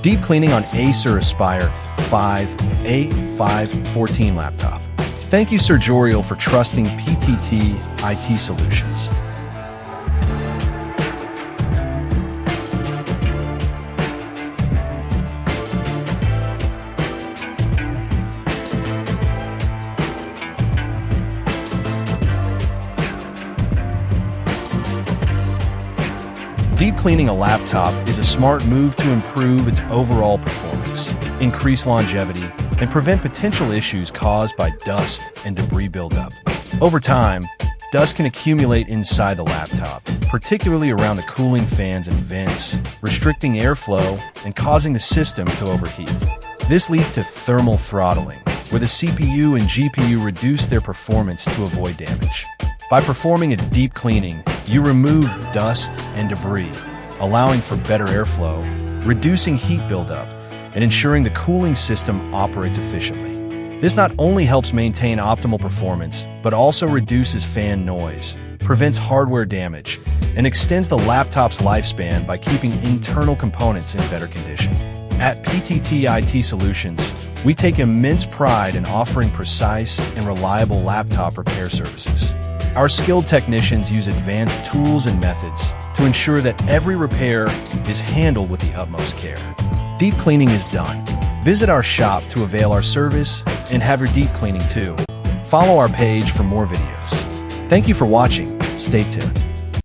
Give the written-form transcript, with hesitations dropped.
Deep cleaning on Acer Aspire 5 A514 laptop. Thank you, Sir Joriel, for trusting PTT IT Solutions. Deep cleaning a laptop is a smart move to improve its overall performance, increase longevity, and prevent potential issues caused by dust and debris buildup. Over time, dust can accumulate inside the laptop, particularly around the cooling fans and vents, restricting airflow and causing the system to overheat. This leads to thermal throttling, where the CPU and GPU reduce their performance to avoid damage. By performing a deep cleaning, you remove dust and debris, allowing for better airflow, reducing heat buildup, and ensuring the cooling system operates efficiently. This not only helps maintain optimal performance, but also reduces fan noise, prevents hardware damage, and extends the laptop's lifespan by keeping internal components in better condition. At PTT IT Solutions, we take immense pride in offering precise and reliable laptop repair services. Our skilled technicians use advanced tools and methods to ensure that every repair is handled with the utmost care. Deep cleaning is done. Visit our shop to avail our service and have your deep cleaning too. Follow our page for more videos. Thank you for watching. Stay tuned.